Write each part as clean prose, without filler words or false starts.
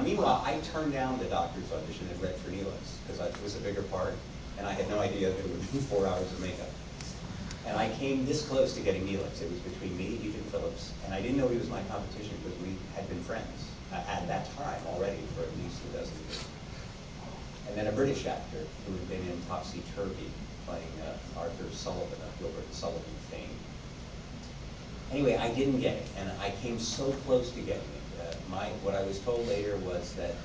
Now, meanwhile, I turned down the doctor's audition and read for Neelix, because it was a bigger part, and I had no idea that it would be 4 hours of makeup. And I came this close to getting Neelix. It was between me, Ethan Phillips, and I didn't know he was my competition because we had been friends at that time already for at least a dozen years. And then a British actor who had been in Topsy-Turvy, playing Arthur Sullivan of Gilbert and Sullivan fame. Anyway, I didn't get it, and I came so close to getting it. What I was told later was that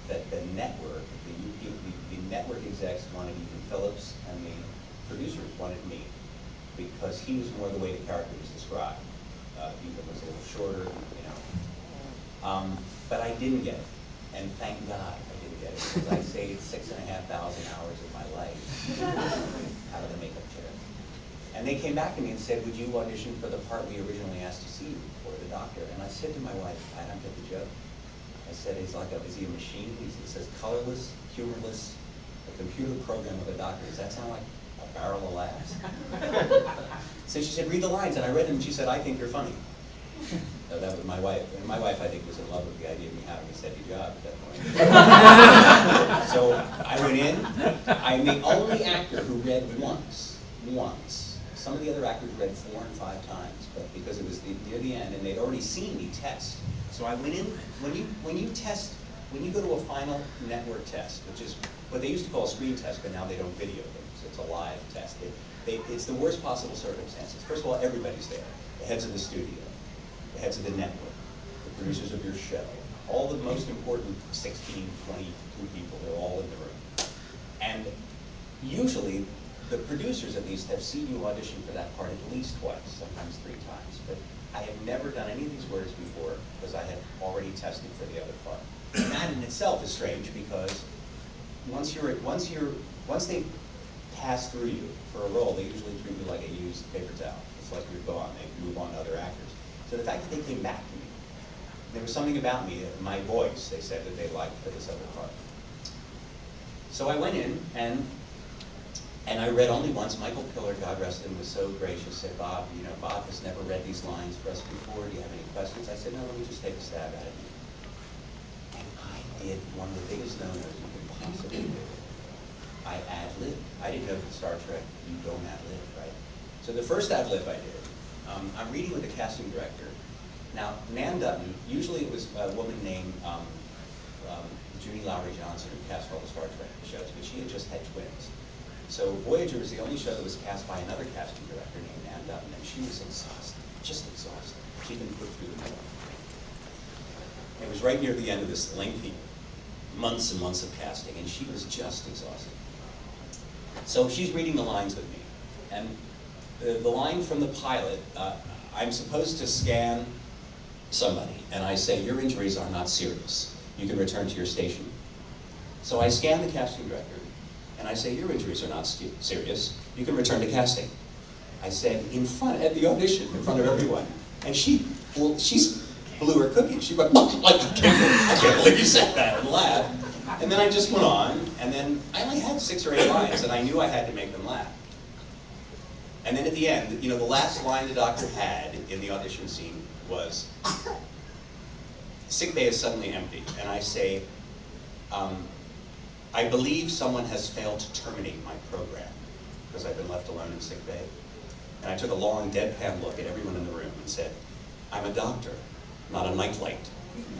the network, the network execs wanted Ethan Phillips, and the producers wanted me, because he was more the way the character was described. Ethan was a little shorter, you know. But I didn't get it, and thank God I didn't get it, because I saved 6,500 hours of my life out of the makeup chair. And they came back to me and said, would you audition for the part we originally asked to see you for, the doctor? And I said to my wife, I don't get the joke. I said, is he a machine? He says, colorless, humorless, a computer program of a doctor. Does that sound like a barrel of laughs? So she said, read the lines. And I read them, and she said, I think you're funny. So that was my wife. And my wife, I think, was in love with the idea of me having a steady job at that point. So I went in. I'm the only actor who read once. Some of the other actors read 4 and 5 times, but because it was near the end, and they'd already seen me test. So I went in, when you go to a final network test, which is what they used to call a screen test, but now they don't video them, so it's a live test. It's the worst possible circumstances. First of all, everybody's there. The heads of the studio, the heads of the network, the producers of your show, all the most important 16, 22 people, they're all in the room. And usually, the producers at least have seen you audition for that part at least twice, sometimes 3 times. But I have never done any of these words before because I had already tested for the other part. And that in itself is strange because once they pass through you for a role, they usually treat you like a used paper towel. It's like you're gone. They move on to other actors. So the fact that they came back to me, there was something about me, my voice, they said that they liked for this other part. So I went in and I read only once. Michael Piller, God rest him, was so gracious, said, Bob, you know, Bob has never read these lines for us before. Do you have any questions? I said, no, let me just take a stab at it. And I did one of the biggest no-nos you could possibly do. I ad-libbed. I didn't know for Star Trek, you don't ad-lib, right? So the first ad-lib I did, I'm reading with the casting director. Now, Nan Dutton, usually it was a woman named Judy Lowry Johnson who cast all the Star Trek shows, but she had just had twins. So Voyager was the only show that was cast by another casting director named Nan Dutton, and she was exhausted, just exhausted. She'd been put through the mill. It was right near the end of this lengthy months and months of casting, and she was just exhausted. So she's reading the lines with me, and the line from the pilot, I'm supposed to scan somebody, and I say, your injuries are not serious. You can return to your station. So I scan the casting director, and I say, your injuries are not serious. You can return to casting. I said, at the audition, in front of everyone. And she blew her cookie. She went, like, I can't believe you said that, and laughed. And then I just went on, and then I only had 6 or 8 lines, and I knew I had to make them laugh. And then at the end, you know, the last line the doctor had in the audition scene was, sick bay is suddenly empty. And I say, I believe someone has failed to terminate my program because I've been left alone in sick bay. And I took a long deadpan look at everyone in the room and said, I'm a doctor, not a nightlight.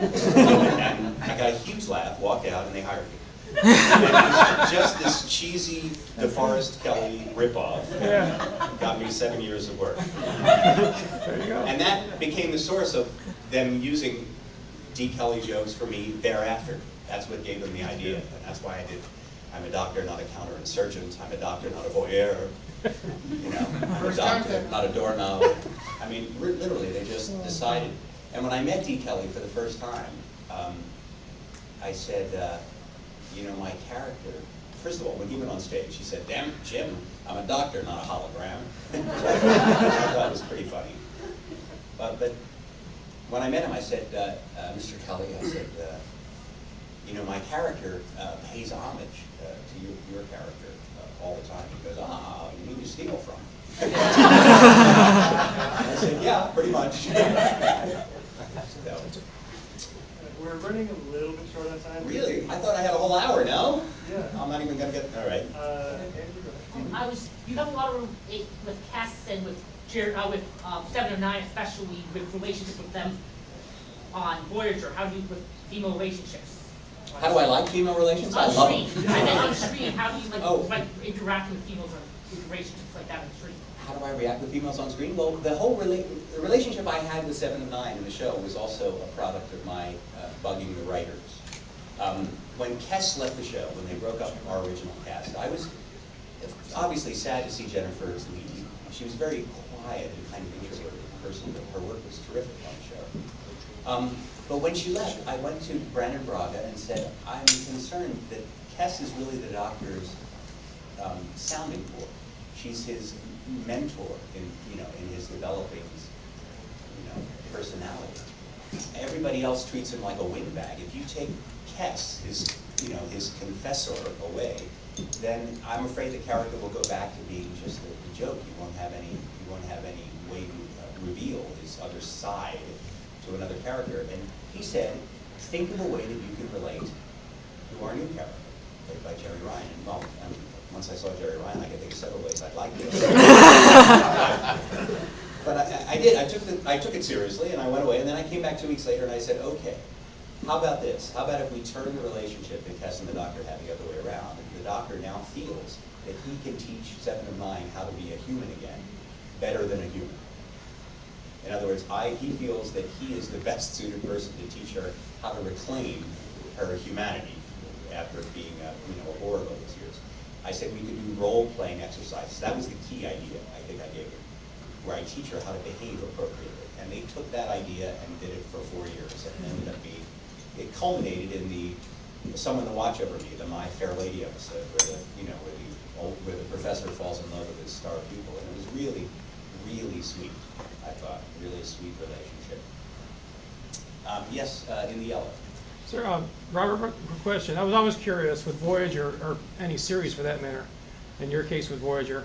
And I got a huge laugh, walked out, and they hired me. And it was just this cheesy DeForest Kelley ripoff got me 7 years of work. There you go. And that became the source of them using D. Kelley jokes for me thereafter. That's what gave them the idea, and that's why I did. I'm a doctor, not a counterinsurgent. I'm a doctor, not a voyeur. You know, I'm a doctor, not a doorknob. I mean, literally, they just decided. And when I met D. Kelley for the first time, I said, you know, my character. First of all, when he went on stage, he said, "Damn, Jim, I'm a doctor, not a hologram." I thought it was pretty funny. But when I met him, I said, Mr. Kelley, I said, you know, my character pays homage to your character all the time. He goes, you mean you steal from? I said, yeah, pretty much. So, We're running a little bit short on time. Really? I thought I had a whole hour, no? Yeah. I'm not even going to get, all right. Andrew, go ahead. You have a lot of room with Cass and with 7 of 9, especially with relationship with them on Voyager. How do you with female relationships? How do I like female relations? I On love screen. them. I mean, on screen. How do you Oh. like interacting with females or relationships like that on screen? How do I react with females on screen? Well, the whole the relationship I had with 7 of 9 in the show was also a product of my bugging the writers. When Kes left the show, when they broke up our original cast, I was obviously sad to see Jennifer leave. She was a very quiet and kind of introverted person, but her work was terrific on the show. But when she left, I went to Brandon Braga and said, I'm concerned that Kes is really the Doctor's sounding board. She's his mentor in his developing personality. Everybody else treats him like a windbag. If you take Kes, his confessor, away, then I'm afraid the character will go back to being just a joke. He won't have any way to reveal his other side to another character. And he said, think of a way that you can relate to our new character, played by Jerry Ryan. And well, once I saw Jerry Ryan, I could think of several ways I'd like this. But I did. I took it seriously, and I went away. And then I came back 2 weeks later, and I said, okay, how about this? How about if we turn the relationship that Kes and the Doctor had the other way around? The Doctor now feels that he can teach 7 of 9 how to be a human again, better than a human. In other words, he feels that he is the best suited person to teach her how to reclaim her humanity after being a Borg all these years. I said we could do role-playing exercises. That was the key idea I think I gave her, where I teach her how to behave appropriately. And they took that idea and did it for 4 years, and it ended up being, it culminated in the Someone to Watch Over Me, the My Fair Lady episode, where the professor falls in love with his star pupil, and it was really, really sweet. I thought really sweet relationship. Yes, in the yellow. Sir, Robert, question. I was always curious with Voyager, or any series for that matter, in your case with Voyager,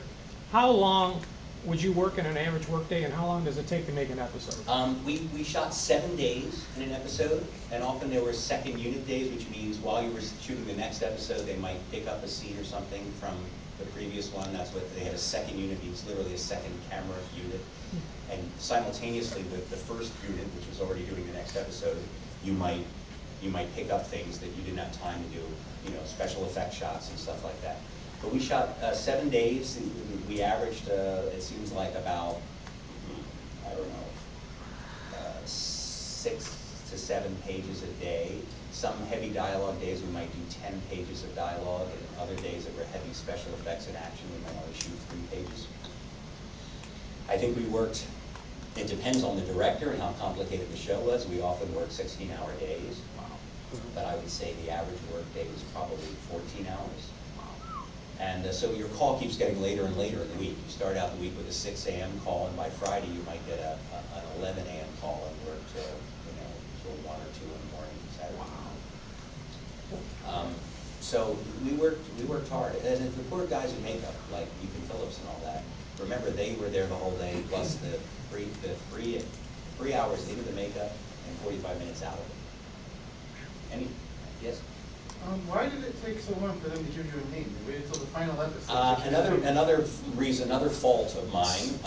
how long would you work in an average workday, and how long does it take to make an episode? We shot 7 days in an episode, and often there were second unit days, which means while you were shooting the next episode, they might pick up a scene or something from the previous one. That's what they had. A second unit means literally a second camera unit. And simultaneously with the first unit, which was already doing the next episode, you might pick up things that you didn't have time to do, special effect shots and stuff like that. But we shot 7 days. We averaged, it seems like about, I don't know, 6 to 7 pages a day. Some heavy dialogue days we might do 10 pages of dialogue, and other days that were heavy special effects and action we might only shoot 3 pages. I think we worked, it depends on the director and how complicated the show was. We often worked 16-hour days. But I would say the average work day was probably 14 hours. And so your call keeps getting later and later in the week. You start out the week with a 6 a.m. call, and by Friday you might get an 11 a.m. call and work till 1 or 2 in the morning Saturday. So we worked hard, and the poor guys in makeup, like Ethan Phillips and all that. Remember, they were there the whole day, plus the 3 hours into the makeup and 45 minutes out of it. Yes? Why did it take so long for them to give you a name? They waited until the final episode. Another fault of mine.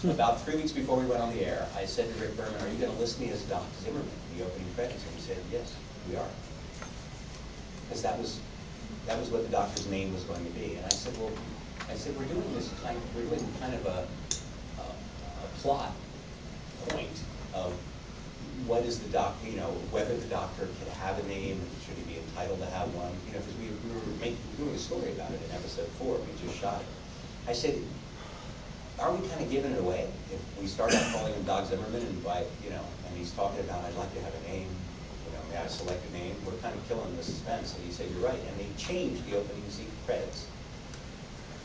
About 3 weeks before we went on the air, I said to Rick Berman, "Are you going to list me as Doc Zimmerman in the opening credits?" And he said, "Yes, we are," because that was what the Doctor's name was going to be. And I said, "Well, we're doing kind of a plot point of what is the Doctor, whether the Doctor could have a name, should he be entitled to have one, because we were doing a story about it in episode 4, we just shot it. I said, are we kind of giving it away if we start out calling him Doc Zimmerman and he's talking about, I'd like to have a name, may I select a name? We're kind of killing the suspense. And he said, you're right. And they changed the opening credits.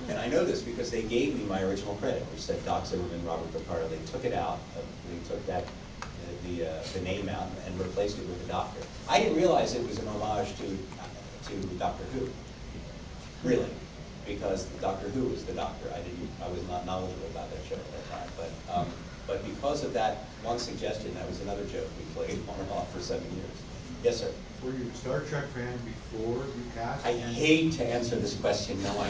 And I know this because they gave me my original credit, which said Doc Zimmerman, Robert Picardo. They took it out. They took the name out and replaced it with the Doctor. I didn't realize it was an homage to Doctor Who, really, because Doctor Who was the Doctor. I was not knowledgeable about that show at that time. But But because of that one suggestion, that was another joke we played on and off for 7 years. Yes, sir. Were you a Star Trek fan before you cast? I hate to answer this question. No,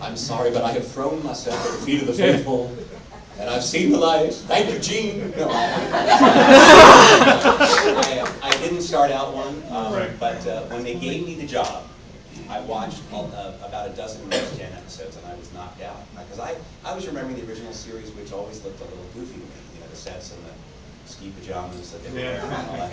I'm sorry, but I have thrown myself at the feet of the faithful, and I've seen the light. Thank you, Gene. No, I didn't start out one, but when they gave me the job, I watched about a dozen Next Gen episodes, and I was knocked out. Because I was remembering the original series, which always looked a little goofy to me. You know, the sets and the ski pajamas that they were wearing and all that.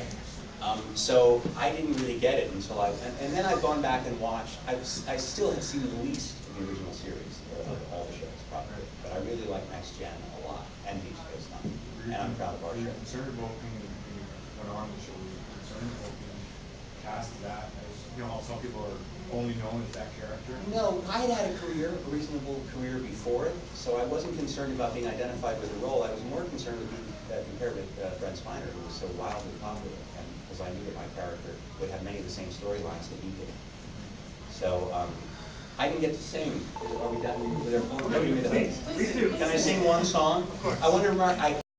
So I didn't really get it until and then I've gone back and watched. I still have seen the least of the original series, of all the shows probably, but I really like Next Gen a lot, and Deep Space Nine, and I'm proud of our Were you show. concerned about when you went on the show? Were you concerned about being cast as that, as you know, how some people are only known as that character? No, I had a reasonable career before it, so I wasn't concerned about being identified with a role. I was more concerned with being compared with Brent Spiner, who was so wildly popular, and because I knew that my character would have many of the same storylines that he did. So I didn't get to sing. Are we done with our phone? Please do. Can I sing one song? I wonder, Mark.